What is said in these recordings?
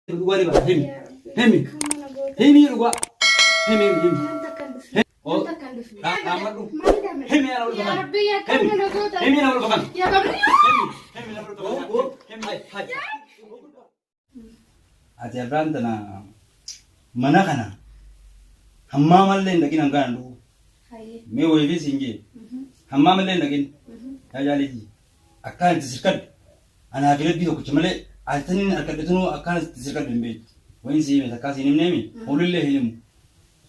Dhugaanii bara himi himi dhugaa himi oh dhaamadhu himi ana wal bakan himi ana wal bakan himi ana wal bakan himi ati abraan tana mana kana hammaa mallee hin dhaqin hangaan dhufu mee wayifii siin jee hammaa mallee hin dhaqin yaa jaaliti akkaan itti sirkadhe anaa fi rabbii tokkicha malee altaniin harkadhetunuu akkaan itti sirkadhe hin beektu wayin sii hime takkaa siin himneemi hulillee hin himu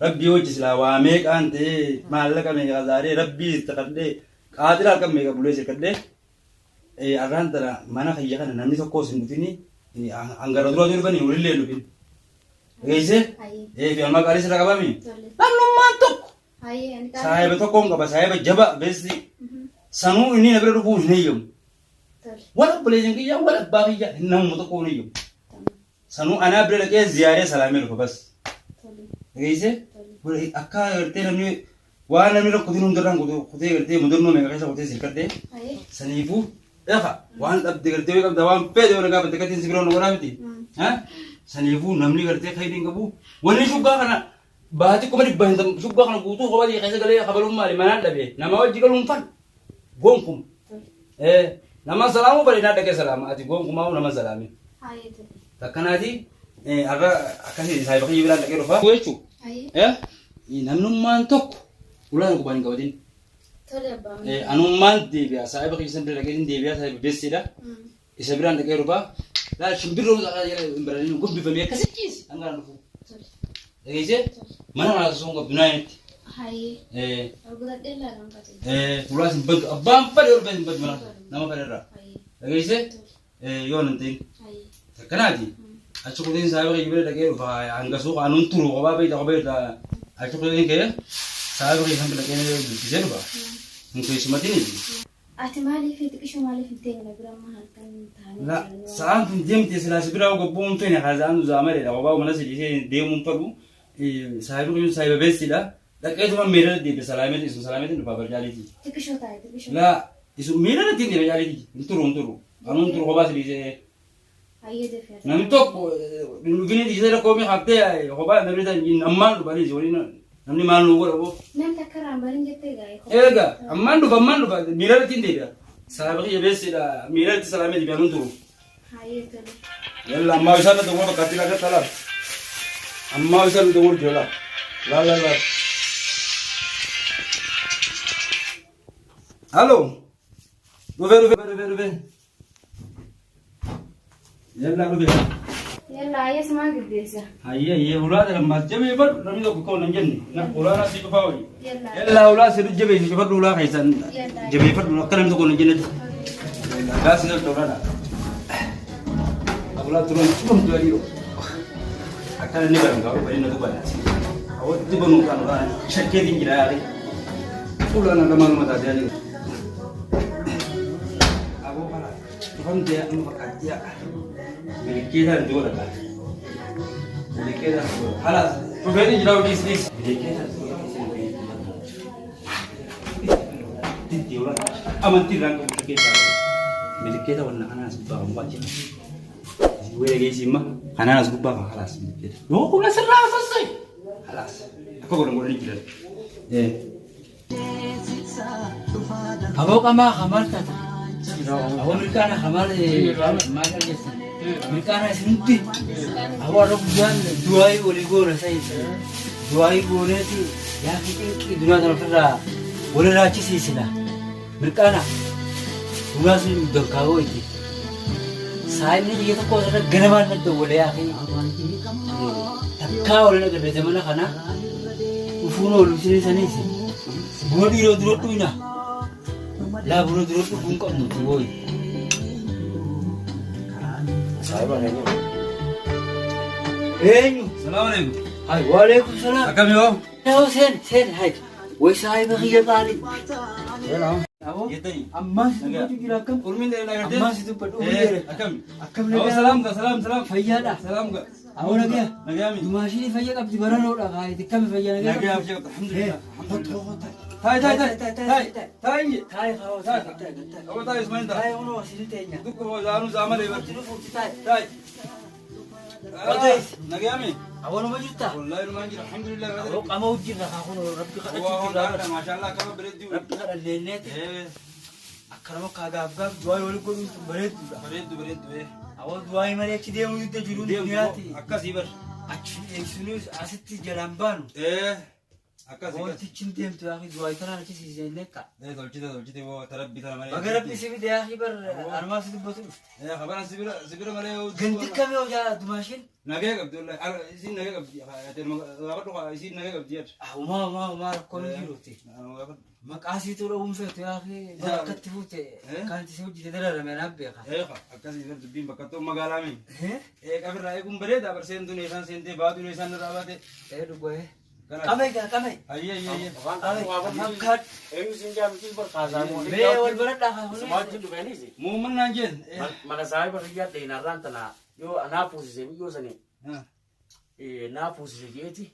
rabbii hojii silaa waa meeqaan ta'ee maallaqa meeqa zaaree rabbii itti kadhee qaadira halkan meeqa bulee sirkadhee arraan tana mana kiyya kana namni tokkos hin dhufini angara dura durbanii hulillee hin dhufin dhageessee fi amma qaalii sirra qabami namnummaan tokko saahiba tokkoon qaba saahiba jaba beessi sanuu inni na bira dhufuu hin eeyyamu wala buleejan kiyya wala abbaa kiyya hin namuma tokko hin eeyyamu sanuu anaa bira dhaqee ziyaaree salaamee dhufa bas dhageessee akka gartee namni waan namni rakkutiin hundarraan kutee gartee mudannoo meeqa keessa kutee sirkadhee saniifuu dhaqa waan dhabde gartee way qabda waan fedhe wala gaafatte gatiin si biroon godhaa miti saniifuu namni gartee kaydin qabu wanni shuggaa kana baati kuma dhibba hin shuggaa kana guutuu kophatii keessa galee kabaluun maali manaan dhabe nama wajji galuun fan gonkum nama salaamu bareedaa dhaqee salaama ati gonkumaa nama salaame takkanaati har'a akkasii saayiba kiyya biraan dhaqee dhufa jechuudha namnummaan tokko ulaan gubbaan hin qabatin anummaan deebi'a saayiba kiyya san bira dhaqee deebi'a saayiba beessiidha isa biraan dhaqee dhufa لا شمبيرو إمبراني قبل فمية كسيكيس أنا نفو إيجي ما أنا على سونغ بنايت هاي أقول لك إلا لام كتير فلاس بد أبام فري أو بس بد منا نما فري را إيجي يون أنتين كنادي أشوف دين سايبر يبغى لقيه فا عنقسو قانون تورو قبا بيت قبا بيت أشوف دين كه سايبر يهم لقيه بيجي نبا ممكن يسمعتني أتمالي في تكشو مالي في تين لبرام هالكن ثاني لا سام في ديم تسلا سبرا وقبوم فين خازان زامر ده وباو مناس دي ديم منفرو سايبو يو سايبو بس لا لكن ثم ميرا دي بسلامة اسمه سلامة دي بابر جالي دي تكشو تاي تكشو لا اسمه ميرا دي دي جالي دي نتورو قانون تورو خباس دي هاي ده فيها نمتوك بنقولي دي زي ركومي حتى خباس نبي ده نمان باري زورينا namni maal nu godha boo namni akka raambariin jettee gaa'e eega ammaan dhufa miirarratti hin deebi'a saaba kiyya beessidha miirarratti salaamee deebi'a nun turu haayee tole yalla ammaa isaan na dogora bakka atti laga talaaf ammaa isaan na dogor joola la halo dhufe yalla dhufe يلا هاي اسمها قديسة هاي أولاد لما تجمع بر رمي لو كون نجني أولاد ناس يكفاوي يلا أولاد سيد جمع يكفر أولاد خيسان جمع يكفر أولاد كلام تكون نجني لا سيد الدوران أولاد ترون شلون تغيروا أكثر نبغى نقول بين نقول أو تبغى نقول شكل إنجيل هذا أولاد أنا لما نمط هذا أبو خلاص تفهم dia memfakat dia miliknya dua dah miliknya dua halas pembeli jauh di sini miliknya dua aman tirang ke kita miliknya warna anak sebab wajib gue lagi simak anak sebab halas miliknya lo kok nggak serah selesai halas aku kurang dibilang Ako kama kamar tata. Ako Amerikana kamar makan jasa. Amerikana sendiri. Ako orang bukan dua ibu ligor saya. Dua ibu ni tu yang kita dunia tanah kerja boleh raci sih sila. Amerikana. Bukan sih dongkau itu. Saya ni juga tu kau ada genaman tu boleh aku. Tak kau orang kerja zaman kana. Ufuno lusi sana sih. Buat dulu tu ina. Lah buru tu bungkok tu boy. saya bahaya Assalamualaikum Hai waalaikumsalam. akam yo Tahu sen hai. Wei saya bagi tadi. hello Apa? ya tadi Amma situ kirakan. urmin dari lagar Amma situ padu. akam Akam oh lagi. salam ka Fayya dah. salam ka Awak lagi ya? lagi ami Dumashi ni fayya kap di barang orang kai. Tikam fayya lagi. lagi ami alhamdulillah Tai. tai Tai kau. Tai. apa tahu ismail Tai ono sini tanya. duk ko zanu zamale bar Tiru putih tai. tai نقيامي أول ما جبتها والله ما جرى الحمد لله أما وجينا خاخون ربي خلك ما شاء الله كم بريد ربي خلك الليلات أكرمك هذا دواي ولا كل بريد بريد أول دواي ما ليك ديم ويد تجرون دنياتي أكاسي بر سنوس أستي جلامبان أكاسي أول تيجين ديم تو أخي دواي ترى نحكي زينك دولتي वो तरफ ترى مالي अगर अपनी से भी दे आखिर पर अरमास से बहुत خبرنا سبيرة مالي गंदी कम हो जा तुम्हारी نقيه قبض والله يصير نقيه قبض يصير نقيه قبض يار ما كل جيروتي ما كاسي تلو ومشت يا أخي بركة تفوت كانت تسوي جديدة لما نبيها أكاسي بر دبين بكتو مقالامي كافر رايكم بريد أبر سندو نيسان سندي بعدو نيسان رابطة ربوه كمي أيه مكات بيه والبلد مومن نانجين mana saya berlihat di naran tanah yo anak posisi yo sini na posisi gitu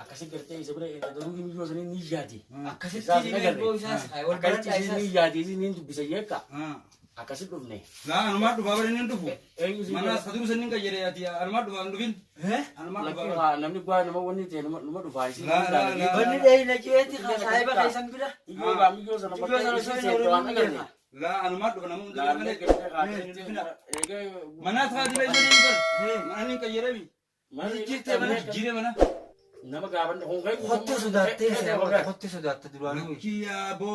akasih kerja sebenarnya dulu gini yo sini ni jadi akasih ni jadi ini bisa ya kak akasih tuh nih lah anumat dua baru ini tuh mana satu senin kan jadi ya anumat dua nungguin lagi lah namanya gua nama wanita teh nama dua hari sih ini deh lagi itu saya pakai sambil yo kami yo sana pakai lah anumat dua namun mana tadi lagi ini kan mana ini kan jadi jire mana nama kapan hongkai hotte sudah dulu kia bo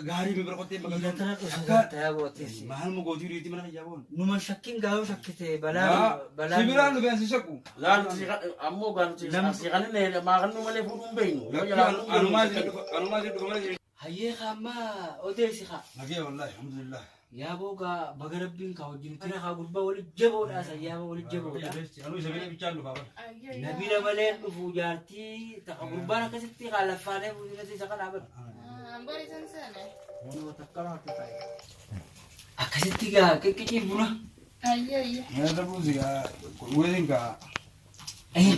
gari mi berkote iya terus sudah ya bo tisi mahal mau godi di mana ya bon numa shakin gawe shakite bala sibiran lu biasa shaku lalu sih ammo kan sih kan ini makan nu male pun beinu anumat itu kemana haye khama ode sih kha lagi wallahi alhamdulillah ya boga bagarabin ka wajin tira ka gurba wali jabo da sa ya wali jabo da anu sabile bican lu baba nabila malen du fujarti ta gurba na kasiti kala fane bu ni sa kana ba ambari sansane wono takkara ta akasiti ga kiki buna ayya ya da buzi ga wedin ga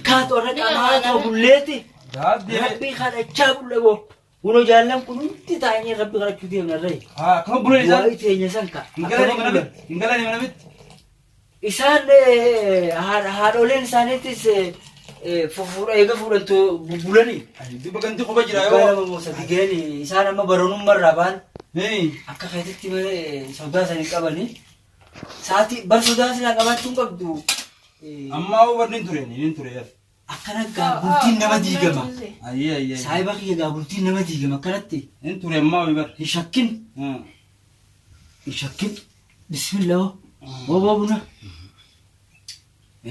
ka to ra ka to bulleti da de rabbi khada chabulle bo uno jalan kunti tanya rabbi kalau cuti ngarai kamu boleh dua itu hanya sangka tinggal di mana bit isan har olen sana itu fufura ega furan tu bulan ni itu bukan tu kau bajira kalau mau setiga ni isan ama baru nomor raban nih akka kaya itu mana saudara saya kabar ni saat bar saudara saya kabar tunggu tu amma over nin ture ya akkana gabultiin nama diigama ayye saahiba kiyya gabultiin nama diigama akkanatti in ture amma bar hin shakkin bismillah bobo buna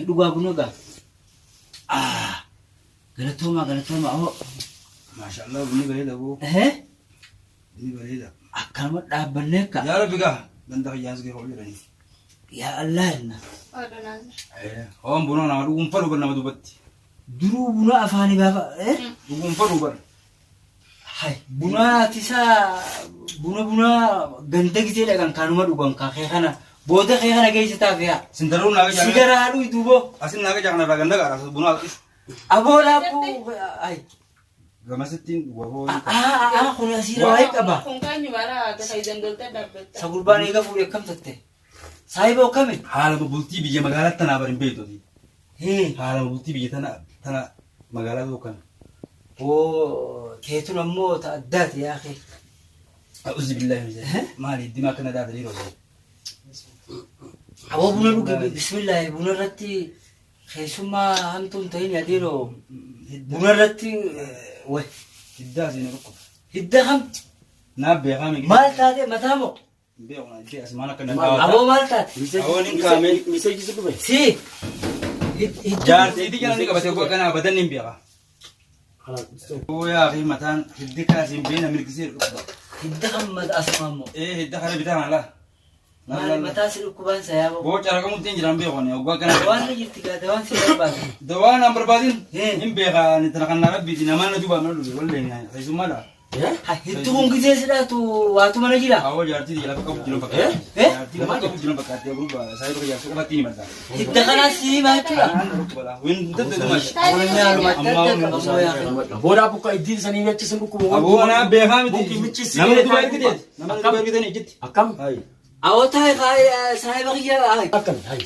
dhugaa buna gaa galatooma oo masha Allah bunni bareeda boo bunni bareeda akkanuma dhaabbanne akka yaa rabbi gaa ganda kiyyaas gee hoo jirani yaa Allah enna hoon buna nama dhuguun fadhu bar nama dubatti duruu buna afaani gaafa dhuguun fadhu bar hay buna tisa buna ganda gisee dhagan kanuma dhugan kaa kee kana booda kee kana geessitaaf yaa sindaruun naaga jaana sigara haadhu iduuboo asin naaga jaana ganda gaara buna aboolaapu ay gamasittiin waboo kun asiira waa'ee qaba kun kan nyumara ta kaidan dolta dabbata sagurbaan eega fuudhe akkam tatte saahiboo kame haala bultii biyya magaalaa tanaa barin beektoti haala bultii biyya tana magaalaa tokkan keetun ammoo ta addaati yaa kee a'udhu billahi min zalik maali dimaa kana daadanii roobee aboo buna dhuge bismillaahi buna irratti keessummaa hamtuun ta'in adiiroo buna irratti way hiddaa siin rukkub hidda kam naa beekame maal taate mataa moo beekuna itti asmaan akka aboo maal taate awoonin kaamee miseji su dube si jaartii itti jalani qabate kuwa kana abadan hin beeka yaa fi mataan hiddi kaasiin beena mirgisee dhukkuba hidda kam asmaa moo hidda kana bitaan ala mataa si dhukkubaan sayaa moo boo caraqamutti hin jiran beekone oggaa kana waan ni jirti gaa dawaan si barbaade dawaan an barbaadin hin beeka ni tana kan rabbiiti namaan na jubaa mana dhufe wallee keessummaadha hittu kun gisee sidhaatu waatu mana jira awoo jaartii jala qabu jiran fakkaate jaartii lafa qabu jiran fakkaate gurbaa saayiba jaartii qabatti ni madda hidda kanaa si himaa jechuudha boda buka idin sani wacce sun ku aboo ana beekaa miti nama duba ergiteeti nama duba ergitanii jitti akam Awwataa saahiba kiyyaa Akkam hai.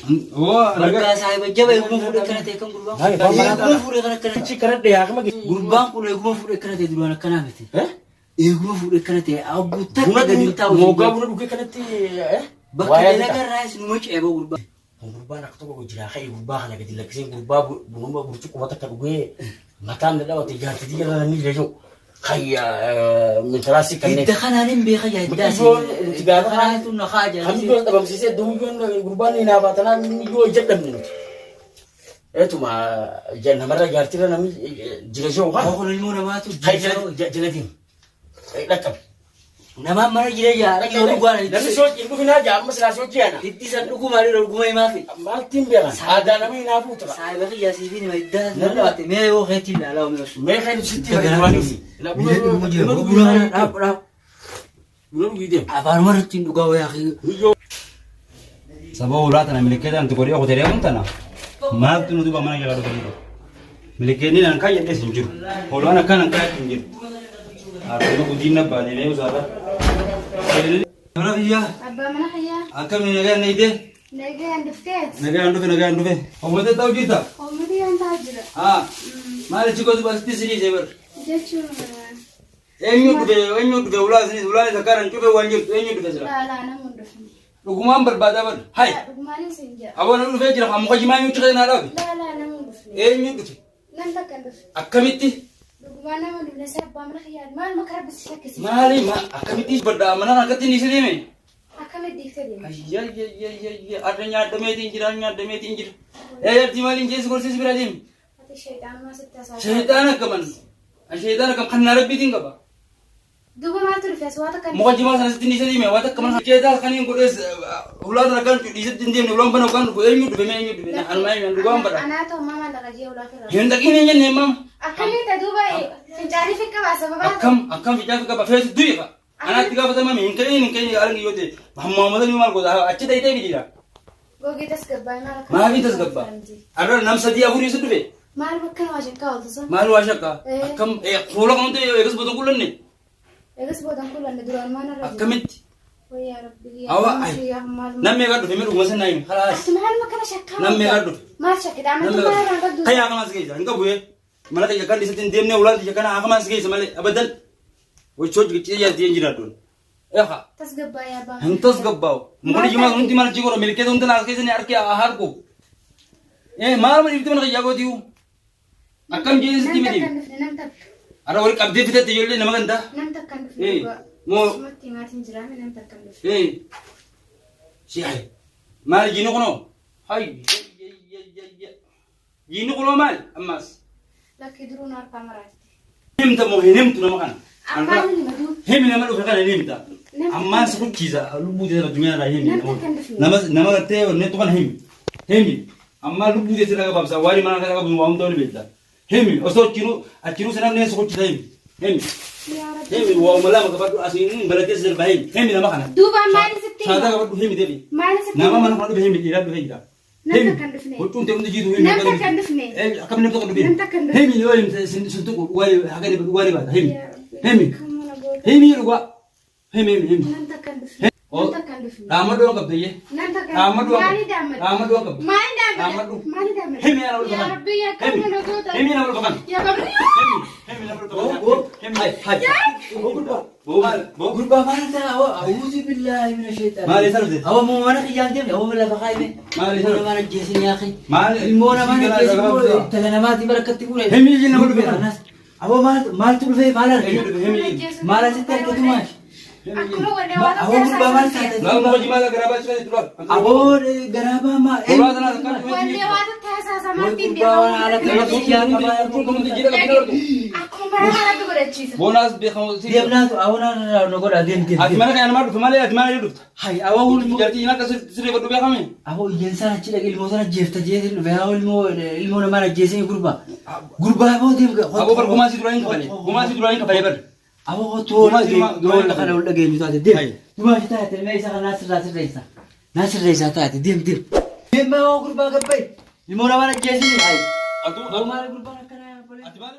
Bargaa saahiba jaba eeguma fuudhee kana ta'e kan gurbaan. Eeguma fuudhee kana kana. Achi kana dhiyaa kama. Gurbaan kun eeguma fuudhee kana ta'e duraan akkanaa miti. Eeguma fuudhee kana ta'e abbuutaa Buna gadi taa'u. moogaa buna dhugee kanatti Bakka dalagaa irraas numa ceeba gurbaan. gurbaan akka tokko jira kai gurbaa kana gadi lakkisee gurbaa bunuma burcuqqoo wata akka dhugee mataan na dhawate jaartii jala ni jechuun kai mintarasi kanneen. Hidda kanaanin beeka yaaddaasi. Tigaara Kanaan tun na haaja. Hamdi yoo dhabamsiisee duubiyoon gurbaan ni naafatanaa ni yoo jedhamne nuti. Etuma namarra jaartiirra namni jira shoo haa. Kun ilmoo namaatu Hai jalatiin. Dhaqqabe. Nama mana jira jaara yoo dhugaan Namni shoo hin dhufinaa jaamma silaa shoo jiyaana. itti san dhuguma dhuguma himaafi. Maaltiin beekan aadaa namni hinaafuu tura. Saahiba kiyyaa siifiin ma iddaa nan dhawaate mee yoo keetiin ilaalaa oomishuu. Mee kan sitti fayyadamaniif. Buna dhugii deema. Afaan marattiin dhugaa wayaa Sababa ulaa milikeedhaan tuqorii hoteelee kun tana maaltu nuti mana jalaa dhufanii milikeedni nan kaayyadhees hin jiru holaan akkaan kaayyadhe hin jiru akkuma guddina baanee mee usaadha. Mana biyyaa Abbaa mana kiyyaa. akkamiin nagaan neeyitee Nagaan dhufteet. nagaan dhufe hawwatee ta'u jirta. Hoommati waan ta'aa jira. Haa maalichi gosa baasitti sirii ishee bar Jechuun eenyu dhufe ulaa isinis ulaan isa karan cufe waan jirtu eenyu dhufe sira laalaa nama hin dhufne. dhugumaan barbaadaa bar hai Dhugumaanis hin jira. aboon dhufee jira muka jimaa yoo ciqee naa dhaabe Laalaa nama hin dhufne. eenyu dhufe Nam takka hin dhufne. akkamitti Dhugumaan nama hin dhufne isa abbaa mana kiyyaa maal maka rabbisi shakkisi. maali akkamitti baddaa mana akkatti ni sideeme Akkamitti dhiiftee deema. adda nyaaddameetiin jira nyaaddameetiin jira yartii maaliin jeessi gorsiis bira deemi Ati sheexaanumaa sitti haasa'aa. sheexaan akkaman sheexaan akkam kan naa rabbiitiin qaba Duuba maaltu dhufe as waa takka hin muka jimaa sana sitti ni sideeme waan akkaman sheexaan kaniin godhees ulaata akkaan dhiisatti hin deemne ulaan bana ukaan dhufu eenyu dhufe mee eenyu dhufe anuma eenyu dhugaan badha Anaa ta'u maama laqa jee ulaa firra. hin dhaqiin hin jenne maam Akkamitti duuba fincaanii fi qabaa sababa. akkam ficaafi qaba feetu du'i qa anaatti gaafatama hin ka'in alangi yoo ta'e hammaamatan maal godha achi ta'itee bidira Googii tasgabbaa maal akka. maaliin tasgabbaa arra nam sadii afurii si dhufe Maal bakka nama shakkaa ooltu san. maal waa shakka akkam fuula kamante eegas boton kullanne Eegas boodan kulanne duraan maal irra jira. akkamitti Wayyaa rabbi. Awa, Ay. nam meeqa dhufe mee dhuguma sanaa himi khalaas Ati maal makana shakkaa. nam meeqa dhufe Maal shakkidha amantu maal irraa gaddu. kayyaa kamaas geessa hin qabu mana kayya kan dhiisatti hin deemne ulaan kayya kana kamaas geessa malee abadan wachoo jigichee jaartii hin jiraaddoon eeqa Tasgabbaa yaa baa. hin tasgabbaa'u mukni jimaa hundi mana jigoro milkeeta hundi naas keessa ni harki harku maal ma dhibti mana kayyaa gootiyu akkam jeesitti Nam miti takka hin dhufne nam takka. ara wal qabdee fitetti ijoollee nama gantaa Nam takka hin Eh, dhufne. moo- Sumatti maatiin jiraame nam takka hin dhufne. si hay maal jiinu kuno hay jiinu kuno maal ammas Lakki duruu na harkaa maraatti. himta moo hin himtu nama kana Abbaan ni maduu. himi nama dhufe kana ni himta ammaan si kuchiisa lubbuu teessira addunyaa irraa himi nama gartee onneetu kana himi ammaa lubbuu teessira gabaabsa waan mana kana qabu waa hunda oli beekta himi osoo achinuu sanam nee si kuchisa himi Yaa rabbi. himi waa malaa qabadhu asiin balatee sirba himi nama kana Duuba maali sitti. saadaa qabadhu himi deebi Maali sitti. nama mana kana dhufe himi dhiiraa dhufe jira Nam takka hin dhufne. huccuun ta'e hundi jiitu himi Nam takka hin dhufne. akkam namni tokko dhufe Nam takka hin dhufne. himi yoo himte sin tuqu hagani dhugaani baata himi Yaa rabbi. himi Kamana goota. himi dhugaa himi Nam takka hin dhufne. Nam takka hin dhufne. dhaamaduu qabdayye Nam takka hin dhaamaduu dhufne. Maali daammadhu. dhaamaduu qabda Maali daammadhu. Dhaamadhu. Maali daammadhu. himi yaa Yaa nama rabbi yaa kamana goota. himi nama dhugan Yaa rabbi. himi nama dhugan Gurbaa maal ta'a awuuzu billaahi mina sheexaan. maal isa dhufte Awa moo mana kiyyaan deemne awa lafa kaayime. Maal isa Ilmoo nama jeesin yaaqi. maal Ilmoo nama jeesin tala namaati barakatti fuudhe. himi ijin nama dhufe Awa maaltu dhufe maal argina? himi Maal asitti argatu maal? Akkuma wanne waan Awa gurbaa maal taate? lafa muka jimaa garaa baachisa tura Awa garaabaa maa? Suuraa tanaa kan wanne waan taasisaa maatiin Gurbaa waan haala deema. kana kiyyaan qabaa. Akkuma bara kanatti godhachiisa. bonaas beekamu Deemnaatu awwaan na godha deem deem. ati mana kana nama dhufe malee ati mana dhufta Hai awa ilmoo. jartii nyaata siree godhu beekame Awa iyyeen sana achi dhaqee ilmoo sana jeefta jeetin dhufe awa ilmoo namaa ajjeesee gurbaa. Gurbaa awa deem aboo bar gumaasii duraan hin kafalee bar Awa toora yoo la kana ol dhageenyu taate deem. Hai. Dumaashi taate mee isa kana sirreessa. Na sirreessa taate deem deem. Deem awa gurbaa gabbay. Ilmoo namaa ajjeesee hai. atu Awa maal gurbaa akkana ati maal